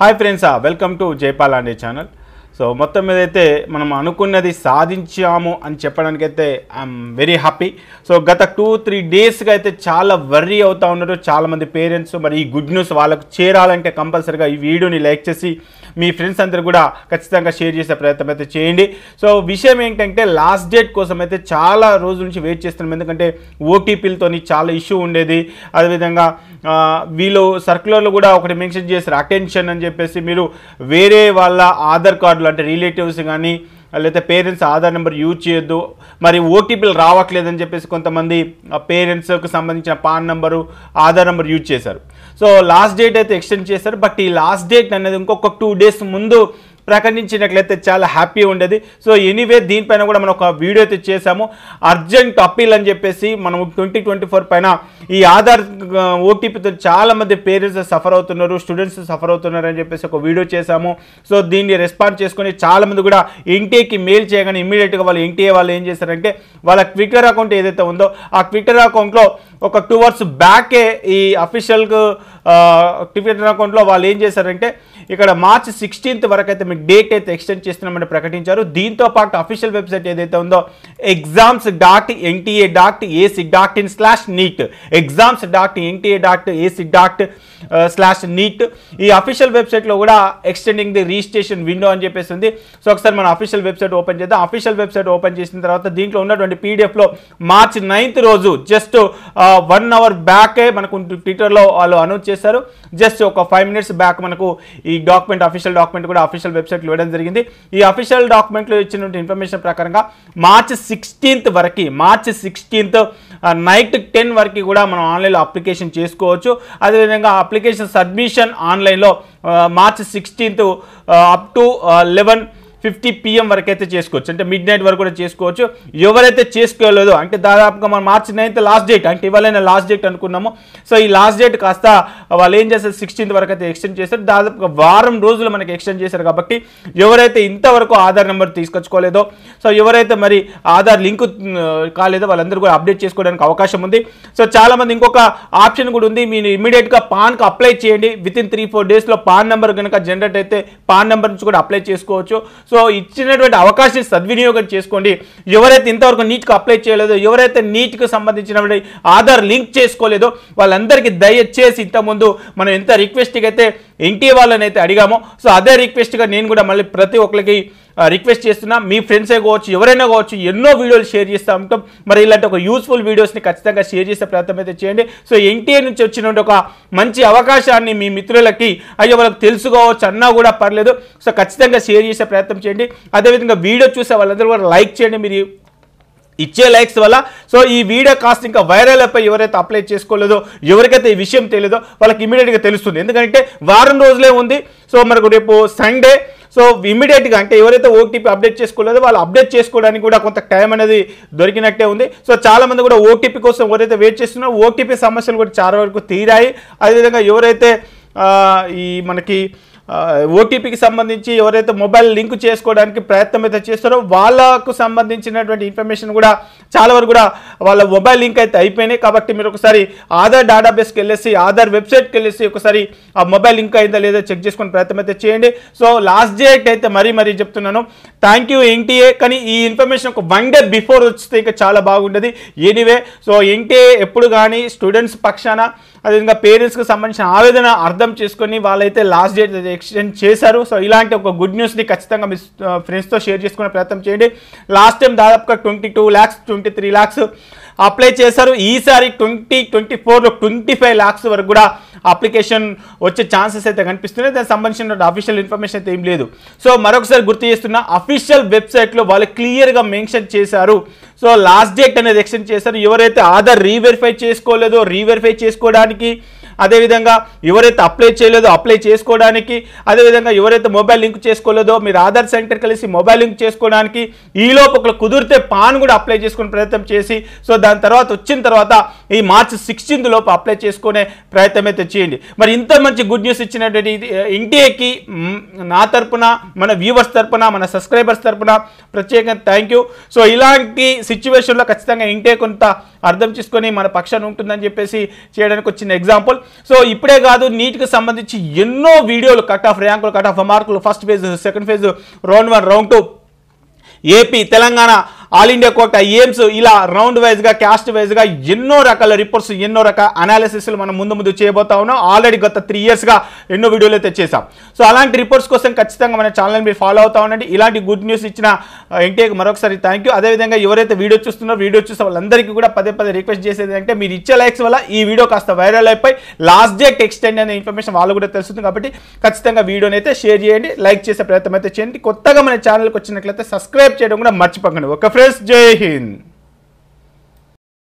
Hi friends, welcome to Jaipal Ande channel. So మొత్తం మీద అయితే మనం అనుకున్నది సాధించాము అని చెప్పడానికి అయితే ఐఎమ్ వెరీ హ్యాపీ. సో గత 2-3 డేస్గా అయితే చాలా వర్రీ అవుతూ ఉన్నారు చాలామంది పేరెంట్స్. మరి ఈ గుడ్ న్యూస్ వాళ్ళకు చేరాలంటే కంపల్సరీగా ఈ వీడియోని లైక్ చేసి మీ ఫ్రెండ్స్ అందరూ కూడా ఖచ్చితంగా షేర్ చేసే ప్రయత్నం అయితే చేయండి. సో విషయం ఏంటంటే లాస్ట్ డేట్ కోసం అయితే చాలా రోజుల నుంచి వెయిట్ చేస్తున్నాం. ఎందుకంటే ఓటీపీలతో చాలా ఇష్యూ ఉండేది. అదేవిధంగా వీళ్ళు సర్క్యులర్లో కూడా ఒకటి మెన్షన్ చేస్తారు, అటెన్షన్ అని చెప్పేసి మీరు వేరే వాళ్ళ ఆధార్ కార్డులు అంటే రిలేటివ్స్ కానీ లేకపోతే పేరెంట్స్ ఆధార్ నెంబర్ యూజ్ చేయొద్దు. మరి ఓటీపీలు రావట్లేదని చెప్పేసి కొంతమంది పేరెంట్స్కి సంబంధించిన pan number Aadhaar number use చేశారు. సో లాస్ట్ డేట్ అయితే ఎక్స్టెండ్ చేశారు. బట్ ఈ లాస్ట్ డేట్ అనేది ఇంకొక 2 డేస్ ముందు ప్రకటించినట్లయితే చాలా హ్యాపీ ఉండేది. సో ఎనీవే దీనిపైన కూడా మనం ఒక వీడియో అయితే చేసాము. అర్జెంట్ అప్పీల్ అని చెప్పేసి మనం 2024 పైన ఈ ఆధార్ ఓటీపీతో చాలామంది పేరెంట్స్ సఫర్ అవుతున్నారు, స్టూడెంట్స్ సఫర్ అవుతున్నారు అని చెప్పేసి ఒక వీడియో చేశాము. సో దీన్ని రెస్పాన్స్ చేసుకొని చాలామంది కూడా ఎన్టీఏకి మెయిల్ చేయగానే ఇమ్మీడియట్గా వాళ్ళు ఎన్టీఏ వాళ్ళు ఏం చేశారంటే వాళ్ళ ట్విట్టర్ అకౌంట్ ఏదైతే ఉందో ఆ ట్విట్టర్ అకౌంట్లో ఒక 2 అవర్స్ బ్యాకే ఈ అఫీషియల్ ట్విట్టర్ అకౌంట్లో వాళ్ళు ఏం చేశారంటే ఇక్కడ March 16th వరకు అయితే మీకు డేట్ అయితే ఎక్స్టెండ్ చేస్తున్నామని ప్రకటించారు. దీంతో పాటు అఫీషియల్ వెబ్సైట్ ఏదైతే ఉందో exams.nta.ac.in/neet exams.nta.ac./neet ఈ అఫీషియల్ వెబ్సైట్లో కూడా ఎక్స్టెండింగ్ ది రిజిస్ట్రేషన్ విండో అని చెప్పేసి ఉంది. సో ఒకసారి మన అఫీషియల్ వెబ్సైట్ ఓపెన్ చేద్దాం. అఫీషియల్ వెబ్సైట్ ఓపెన్ చేసిన తర్వాత దీంట్లో ఉన్నటువంటి పీడిఎఫ్లో March 9th రోజు జస్ట్ 1 అవర్ బ్యాకే మనకు ట్విట్టర్లో వాళ్ళు అనౌన్స్ చేశారు. జస్ట్ ఒక 5 minutes బ్యాక్ మనకు ఈ డాక్యుమెంట్ అఫీషియల్ డాక్యుమెంట్ కూడా అఫీషియల్ వెబ్సైట్లో ఇవ్వడం జరిగింది. ఈ అఫీషియల్ డాక్యుమెంట్లో ఇచ్చినటువంటి ఇన్ఫర్మేషన్ ప్రకారంగా March 16th వరకు నైట్ 10 వరకు కూడా మనం ఆన్లైన్లో అప్లికేషన్ చేసుకోవచ్చు. అదేవిధంగా అప్లికేషన్ సబ్మిషన్ ఆన్లైన్లో March 16th up to 11:50 PM వరకు అయితే చేసుకోవచ్చు. అంటే మిడ్ నైట్ వరకు కూడా చేసుకోవచ్చు. ఎవరైతే చేసుకోలేదో అంటే దాదాపుగా మనం March 9th లాస్ట్ డేట్ అంటే ఇవాళైనా లాస్ట్ డేట్ అనుకున్నాము. సో ఈ లాస్ట్ డేట్ కాస్త వాళ్ళు ఏం చేస్తారు 16th వరకు అయితే ఎక్స్టెండ్ చేస్తారు. దాదాపుగా వారం రోజులు మనకి ఎక్స్టెండ్ చేశారు. కాబట్టి ఎవరైతే ఇంతవరకు ఆధార్ నెంబర్ తీసుకొచ్చుకోలేదో, సో ఎవరైతే మరి ఆధార్ లింక్ కాలేదో వాళ్ళందరూ కూడా అప్డేట్ చేసుకోవడానికి అవకాశం ఉంది. సో చాలామంది ఇంకొక ఆప్షన్ కూడా ఉంది, మీరు ఇమీడియట్గా పాన్కి అప్లై చేయండి. వితిన్ 3-4 డేస్లో పాన్ నెంబర్ కనుక జనరేట్ అయితే పాన్ నెంబర్ నుంచి కూడా అప్లై చేసుకోవచ్చు. సో ఇచ్చినటువంటి అవకాశాన్ని సద్వినియోగం చేసుకోండి. ఎవరైతే ఇంతవరకు నీట్గా అప్లై చేయలేదో, ఎవరైతే నీట్కి సంబంధించినటువంటి ఆధార్ లింక్ చేసుకోలేదో వాళ్ళందరికీ దయచేసి ఇంతకుముందు మనం ఎంత రిక్వెస్ట్గా అయితే ఎన్టీఏ వాళ్ళని అయితే అడిగామో, సో అదే రిక్వెస్ట్గా నేను కూడా మళ్ళీ ప్రతి ఒక్కరికి రిక్వెస్ట్ చేస్తున్నా. మీ ఫ్రెండ్సే కావచ్చు, ఎవరైనా కావచ్చు, ఎన్నో వీడియోలు షేర్ చేస్తూ ఉంటాం. మరి ఇలాంటి ఒక యూస్ఫుల్ వీడియోస్ని ఖచ్చితంగా షేర్ చేసే ప్రయత్నం అయితే చేయండి. సో ఎన్టీఏ నుంచి వచ్చిన ఒక మంచి అవకాశాన్ని మీ మిత్రులకి అయ్యో వాళ్ళకి తెలుసుకోవచ్చు అన్నా కూడా పర్లేదు. సో ఖచ్చితంగా షేర్ చేసే ప్రయత్నం చేయండి. అదేవిధంగా వీడియో చూసే వాళ్ళందరూ కూడా లైక్ చేయండి. మీరు ఇచ్చే లైక్స్ వల్ల సో ఈ వీడియో కాస్ట్ ఇంకా వైరల్ అయిపోయి ఎవరైతే అప్లై చేసుకోలేదో, ఎవరికైతే ఈ విషయం తెలియదో వాళ్ళకి ఇమీడియట్గా తెలుస్తుంది. ఎందుకంటే వారం రోజులే ఉంది. సో మనకు రేపు సండే. సో ఇమీడియట్గా అంటే ఎవరైతే ఓటీపీ అప్డేట్ చేసుకోలేదో వాళ్ళు అప్డేట్ చేసుకోవడానికి కూడా కొంత టైం అనేది దొరికినట్టే ఉంది. సో చాలామంది కూడా ఓటీపీ కోసం ఎవరైతే వెయిట్ చేస్తున్నారో ఓటీపీ సమస్యలు కూడా చాలా వరకు తీరాయి. అదేవిధంగా ఎవరైతే ఈ మనకి ఓటీపీకి సంబంధించి ఎవరైతే మొబైల్ లింక్ చేసుకోవడానికి ప్రయత్నం అయితే చేస్తారో వాళ్ళకు సంబంధించినటువంటి ఇన్ఫర్మేషన్ కూడా చాలా వరకు కూడా వాళ్ళ మొబైల్ లింక్ అయితే అయిపోయినాయి. కాబట్టి మీరు ఒకసారి ఆధార్ డేటాబేస్కి వెళ్ళేసి ఆధార్ వెబ్సైట్కి వెళ్ళేసి ఒకసారి ఆ మొబైల్ లింక్ అయిందా లేదా చెక్ చేసుకునే ప్రయత్నం అయితే చేయండి. సో లాస్ట్ డేట్ అయితే మరీ చెప్తున్నాను. Thank you NTA. కానీ ఈ ఇన్ఫర్మేషన్ ఒక 1 day బిఫోర్ వస్తే ఇంకా చాలా బాగుండేది. ఎనీవే సో ఎన్టీఏ ఎప్పుడు కానీ స్టూడెంట్స్ పక్షాన అదేవిధంగా పేరెంట్స్కి సంబంధించిన ఆవేదన అర్థం చేసుకొని వాళ్ళైతే లాస్ట్ డేట్ ఎక్స్టెండ్ చేశారు. సో ఇలాంటి ఒక గుడ్ న్యూస్ని ఖచ్చితంగా మీ ఫ్రెండ్స్తో షేర్ చేసుకునే ప్రయత్నం చేయండి. లాస్ట్ టైం దాదాపుగా 22 lakhs 23 lakhs అప్లై చేశారు. ఈసారి 2024లో 25 lakhs వరకు కూడా అప్లికేషన్ వచ్చే ఛాన్సెస్ అయితే కనిపిస్తున్నాయి. దానికి సంబంధించిన అఫీషియల్ ఇన్ఫర్మేషన్ అయితే ఏం లేదు. సో మరొకసారి గుర్తు చేస్తున్నా, అఫీషియల్ వెబ్సైట్లో వాళ్ళు క్లియర్గా మెన్షన్ చేశారు. సో లాస్ట్ డేట్ అనేది ఎక్స్టెండ్ చేశారు. ఎవరైతే ఆధార్ రీవెరిఫై చేసుకోలేదో రీవెరిఫై చేసుకోవడానికి, అదేవిధంగా ఎవరైతే అప్లై చేయలేదో అప్లై చేసుకోవడానికి, అదేవిధంగా ఎవరైతే మొబైల్ లింక్ చేసుకోలేదో మీరు ఆధార్ సెంటర్ కలిసి మొబైల్ లింక్ చేసుకోవడానికి, ఈలోపు ఒకరు కుదిరితే పాన్ కూడా అప్లై చేసుకునే ప్రయత్నం చేసి సో దాని తర్వాత వచ్చిన తర్వాత ఈ March 16th లోపు అప్లై చేసుకునే ప్రయత్నం అయితే చేయండి. మరి ఇంత మంచి గుడ్ న్యూస్ ఇచ్చినటువంటి ఎన్టీఏకి నా తరపున, మన వ్యూవర్స్ తరపున, మన సబ్స్క్రైబర్స్ తరపున ప్రత్యేకంగా థ్యాంక్ యూ. సో ఇలాంటి సిచ్యువేషన్లో ఖచ్చితంగా ఎన్టీఏ కొంత అర్థం చేసుకొని మన పక్షాన్ని ఉంటుందని చెప్పేసి చేయడానికి వచ్చిన ఎగ్జాంపుల్. సో ఇప్పుడే కాదు, నీట్కి సంబంధించి ఎన్నో వీడియోలు, కట్ ఆఫ్ ర్యాంకులు, కట్ ఆఫ్ మార్కులు, first phase, second phase, round 1, round 2, AP, Telangana, all India quota, AIIMS, ఇలా రౌండ్ వైజ్గా, క్యాస్ట్ వైజ్గా ఎన్నో రకాల రిపోర్ట్స్, ఎన్నో రకాల అనాలిసిస్లు మనం ముందు చేయబోతా ఉన్నాం. ఆల్రెడీ గత 3 ఇయర్స్గా ఎన్నో వీడియోలు అయితే చేసాం. సో అలాంటి రిపోర్ట్స్ కోసం ఖచ్చితంగా మన ఛానల్ మీరు ఫాలో అవుతా ఉండండి. ఇలాంటి గుడ్ న్యూస్ ఇచ్చిన ఎన్టీఏకి మరొకసారి థ్యాంక్ యూ. అదేవిధంగా ఎవరైతే వీడియో చూస్తున్నారో, వీడియో చూసే వాళ్ళందరికీ కూడా పదే రిక్వెస్ట్ చేసేది అంటే, మీరు ఇచ్చే లైక్స్ వల్ల ఈ వీడియో కాస్త వైరల్ అయిపోయి లాస్ట్ డేట్ ఎక్స్టెండ్ అనే ఇన్ఫర్మేషన్ వాళ్ళు కూడా తెలుస్తుంది. కాబట్టి ఖచ్చితంగా వీడియోని అయితే షేర్ చేయండి, లైక్ చేసే ప్రయత్నం అయితే చేయండి. కొత్తగా మన ఛానల్కి వచ్చినట్లయితే సబ్స్క్రైబ్ చేయడం కూడా మర్చిపోకండి. ఓకే ఫ్రెండ్స్, జై హింద్.